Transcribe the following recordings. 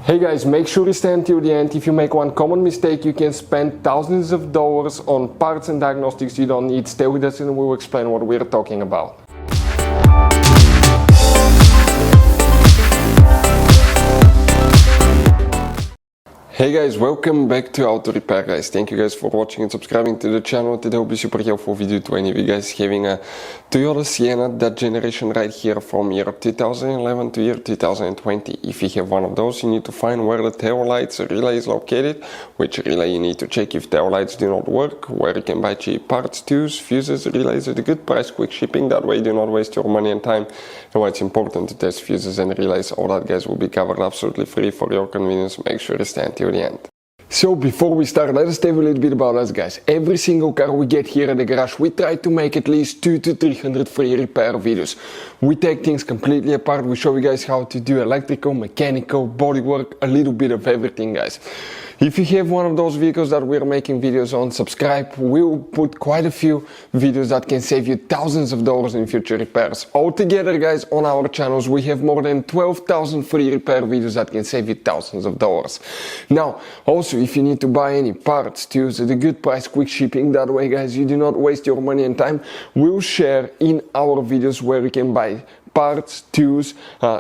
Hey guys, make sure you stay until the end. If you make one common mistake, you can spend thousands of dollars on parts and diagnostics you don't need. Stay with us and we'll explain what we're talking about. Hey guys, welcome back to Auto Repair guys. Thank you guys for watching and subscribing to the channel. Today will be super helpful video to any of you guys having a Toyota Sienna, that generation right here from year 2011 to year 2020. If you have one of those, you need to find where the tail lights relay is located, which relay you need to check if tail lights do not work, where you can buy cheap parts, tools, fuses, relays at a good price, quick shipping, that way you do not waste your money and time, and why it's important to test fuses and relays. All that guys will be covered absolutely free for your convenience. Make sure you stay until the end. So before we start, let us tell you a little bit about us guys. Every single car we get here at the garage, we try to make at least 200 to 300 free repair videos. We take things completely apart, we show you guys how to do electrical, mechanical, bodywork, a little bit of everything guys. If you have one of those vehicles that we're making videos on, subscribe. We'll put quite a few videos that can save you thousands of dollars in future repairs. Altogether guys, on our channels we have more than 12,000 free repair videos that can save you thousands of dollars. Now, also if you need to buy any parts, tools at a good price, quick shipping, that way guys you do not waste your money and time, we'll share in our videos where you can buy parts, tools,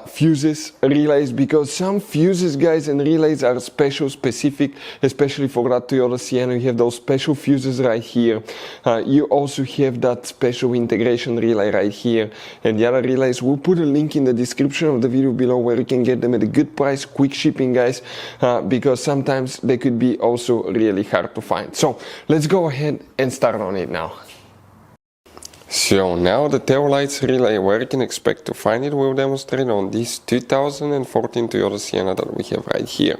fuses, relays, because some fuses guys and relays are specific, especially for that Toyota Sienna. You have those special fuses right here. You also have that special integration relay right here, and the other relays, we'll put a link in the description of the video below where you can get them at a good price, quick shipping guys, because sometimes they could be also really hard to find. So let's go ahead and start on it now. So now the tail lights relay, where you can expect to find it, we'll demonstrate on this 2014 Toyota Sienna that we have right here.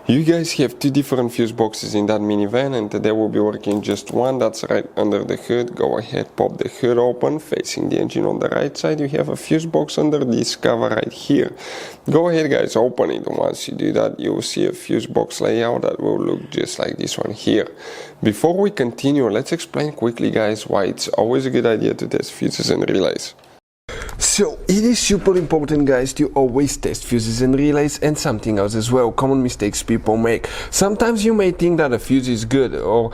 You guys have two different fuse boxes in that minivan, and today we'll be working just one that's right under the hood. Go ahead, pop the hood open, facing the engine on the right side. You have a fuse box under this cover right here. Go ahead guys, open it. Once you do that, you will see a fuse box layout that will look just like this one here. Before we continue, let's explain quickly guys why it's always a good idea to test fuses and relays. So it is super important guys to always test fuses and relays, and something else as well, common mistakes people make. Sometimes you may think that a fuse is good, or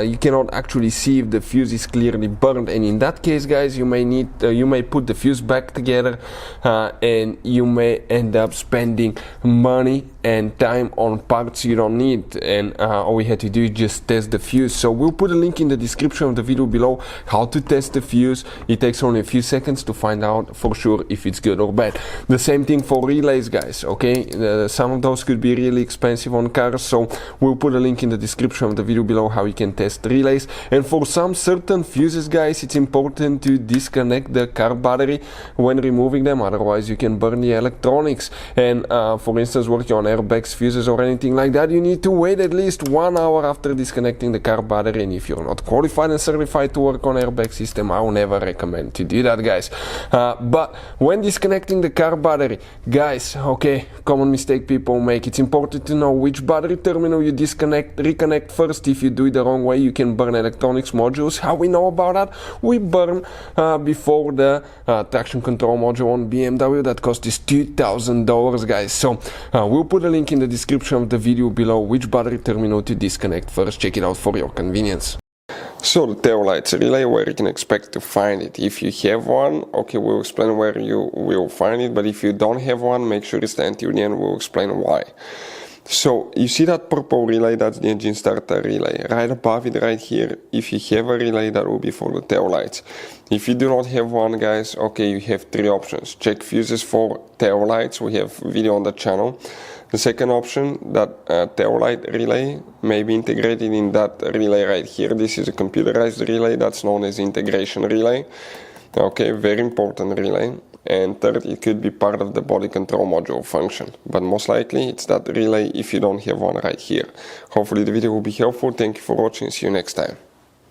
you cannot actually see if the fuse is clearly burned, and in that case guys you may put the fuse back together and you may end up spending money and time on parts you don't need, and all we had to do is just test the fuse. So we'll put a link in the description of the video below how to test the fuse. It takes only a few seconds to find out for sure if it's good or bad. The same thing for relays guys, okay? Some of those could be really expensive on cars, so we'll put a link in the description of the video below how you can test relays. And for some certain fuses guys, it's important to disconnect the car battery when removing them, otherwise you can burn the electronics. And for instance, working on airbags, fuses or anything like that, you need to wait at least 1 hour after disconnecting the car battery, and if you're not qualified and certified to work on airbag system, I will never recommend to do that guys. But when disconnecting the car battery guys, okay, common mistake people make, it's important to know which battery terminal you reconnect first. If you do it the wrong way, you can burn electronics modules. How we know about that? We burn before the traction control module on BMW that cost us $2,000 guys. So we'll put a link in the description of the video below which battery terminal to disconnect first. Check it out for your convenience. So the tail lights relay, where you can expect to find it. If you have one, okay, we'll explain where you will find it, but if you don't have one, make sure you stay until the end, we'll explain why. So you see that purple relay, that's the engine starter relay. Right above it right here, if you have a relay, that will be for the tail lights. If you do not have one guys, okay, you have three options. Check fuses for tail lights, we have video on the channel. The second option, that tail light relay may be integrated in that relay right here. This is a computerized relay that's known as integration relay. Okay, very important relay. And third, it could be part of the body control module function, but most likely it's that relay if you don't have one right here. Hopefully the video will be helpful. Thank you for watching. See you next time.